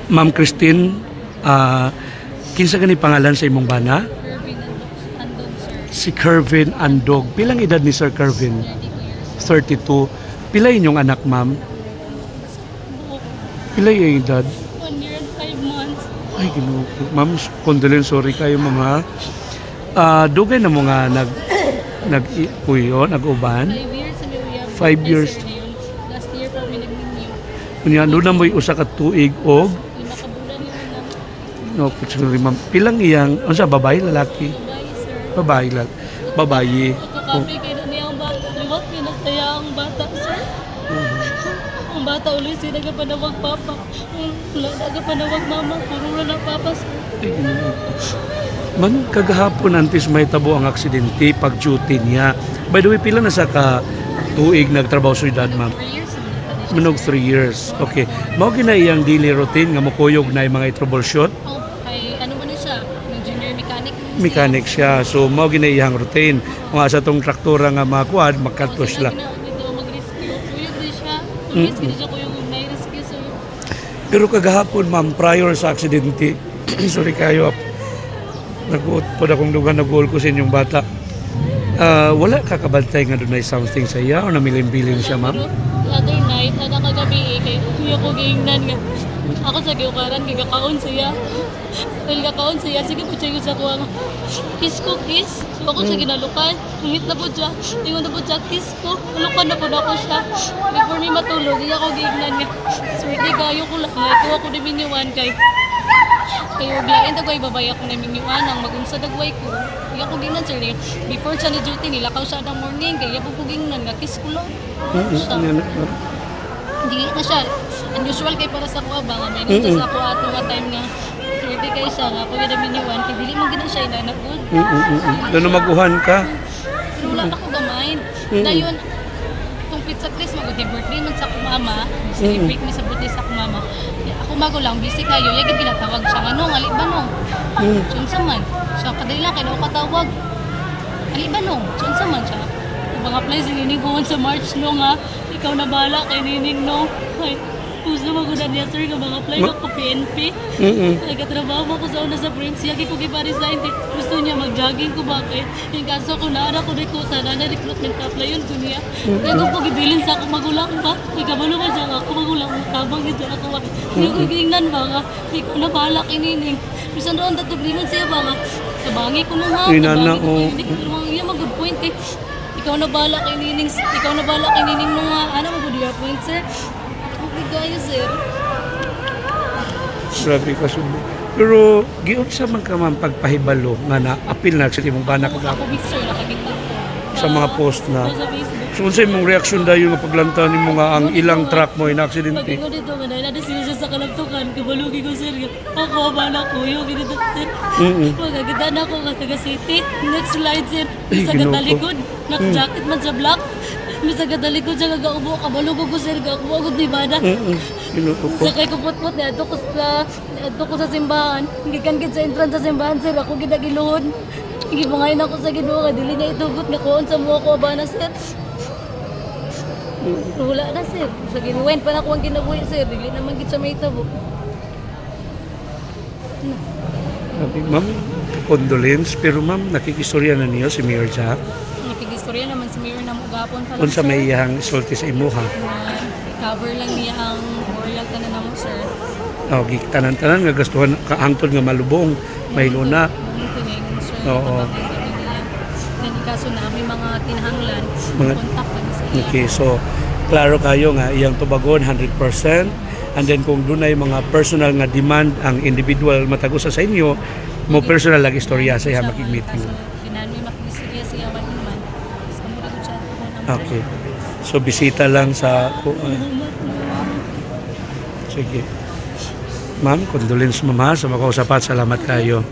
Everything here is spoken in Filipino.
Ma'am Christine, kinsa gani pangalan sa imong bana? Kirby Andon, sir. Si Kervin Andog. Pilang edad ni Sir Kervin? 32 years. 32. Pila inyong anak, ma'am? Buhok. Pila yung edad? 1 year and 5 months. Ay, Ginoo. Ma'am, condolence, sorry kayo mga. Dugay na mo nga nag-puyo, nag-uban. 5 years sa may uyab. 5 years. Sir, na yun. Last year pa kami nag-renew. Kunya, doon na mo'y usa ka tuig og Yung nakabulan yun lang. no, kutsuri, ma'am. Pilang iyang, ano sa babae, lalaki? Bye, sir. Babae, babae. Ito kape kayo na niya ang bata. Liwat pinasaya ang bata, sir. Ang bata ulit sila nagapanawag papa. Wala nagapanawag mama. Puro wala papa, sir. Ay, Ginoo. Man, kagahapon antes may tabo ang aksidente pag-duty niya. By the way, pila na sa ka tuig nagtrabaho sa syudad, ma'am? 3 years sa mga Manog 3 years. Okay. Mao gina iyang daily routine nga mukuyog na yung mga troubleshoot. Oh, kay ano man na siya? Ng junior mechanic. Mechanic siya. So mao gina iyang routine. Kung asa tong traktora nga makuad, magkartos Sila. lang. Dito mag-rescue. Kuyog din siya. Mag-rescue din siya kuyog na-rescue, sir. Pero kagahapon, ma'am, prior sa aksidente, sorry kayo, nag-uot po na kung lugar nag-uol ko sa inyong bata. Wala kakabantay nga doon na something sa iya o namiling-biling siya, ma'am? Pero the other night, kagabi kay kuya ko gingnan nga. Ako sa giukaran, kay kakaon siya. Well, kakaon siya, sige po siya sa kuha nga. Kiss ko, kiss. So ako sa ginalukan, humit na po siya. Tingon na po siya, kiss ko. Nalukan na po na ako siya. Before may matulog, iya ko gingnan nga. Swerte kayo ko lang. Ito ako na minyuan kay. Kayo glain dagway babay ako na minyuan ang magunsa dagway ko. Iya ko gingnan sir. Before siya ni duty, nilakaw siya ng morning. Kaya po gingnan nga, kiss ko lang. Siya. Dili na siya. Unusual kay para sa kuha ba nga may nito sa kuha ato nga time nga swerte kay siya nga pag yun miniwan kay dili man gina siya inanagod. Doon na maguhan ka? Pero wala na ko gamay. Dayon tong pizza Chris magudi birthday man sa akong mama. Celebrate mi sa birthday sa akong mama. Ako mago lang busy kayo yagi ginatawag siya nganong ali ba nong. Sunsa man. Siya kadali lang kay daw katawag. Ali ba nong? Sunsa man siya. Mga play sininig ko sa March no nga. Ikaw na bahala kay Nining no. Ay, gusto mo na niya sir nga mga apply ko PNP. Nagkatrabaho mo ko sa una sa Prince. Yagi ko gipa-resign. Gusto niya mag-jogging ko bakit. Yung kaso ko na ko recruita na recruitment ka-apply yun ko niya. Kaya ko gibilin sa akong magulang ba. Ikabalo ka siya ako magulang. Tabang ito ako ba. Hindi ko ginignan ba nga. Ikaw na bahala kay Nining. Bisan doon tatublingan siya ba nga. Tabangi ko nung ha. Inana, Tabangi ko nung iya mag-good point kay. Ikaw na bahala kay Nining nung ano mo good point sir. Okay guys sir. Grabe ka sundo. Pero, giyon sa man ka man pagpahibalo nga na-apil na sa imong bana Ako kagapon big sir nakakita ko. sa mga post na. Sa Facebook. So, unsa imong reaksyon dayon nga paglantaw nimo nga ang ilang truck mo na aksidente? Pag-ingo dito nga dahil na siya sa kalagtukan, kabalugi ko sir. Ako abala ko yung ganito sir. Magaganda na ako nga taga city. Next slide sir. Ay, Sa Ginoo ko. gadalikod. Naka-jacket man sa black. Sa gadalikod siya gagaubo. Kabalugo ko sir. Gagawagod di ba na? Kinuto ko. Sakay ko put-put na ato ko sa simbahan. Gikan sa entrance sa simbahan sir. Ako gidagiluhod. Gibangayin ako sa Ginoo nga dili niya itugot nga kuon sa mo ko ba na sir. Wala na sir. Sa ginuwen pa na ko ang kinabuhi sir. Dili naman gid sa may tabo. Sabi, ma'am, condolence. Pero ma'am, nakikistorya na niyo si Mayor Jack. Nakigistorya naman si Mayor na mugapon pa lang Kung sa may iyang isulti sa imuha. cover lang niya ang burial tanan na mo sir. Oh, tanan-tanan nga gastuhan kaangtod nga malubong. May luna. Tinigin sir. Oo. Then kaso na may mga tinahanglan. Mga- Contact lang sa iya. Okay, so klaro kayo nga iyang tubagon 100%. And then kung doon ay mga personal nga demand ang individual matagusa sa inyo, mo personal lang istorya sa iya makig-meeting. Kinanoy makikistorya siya one man. Sa mura ko siya. Okay. So bisita lang sa sige. Ma'am, condolence mama sa makausapat. Salamat kayo.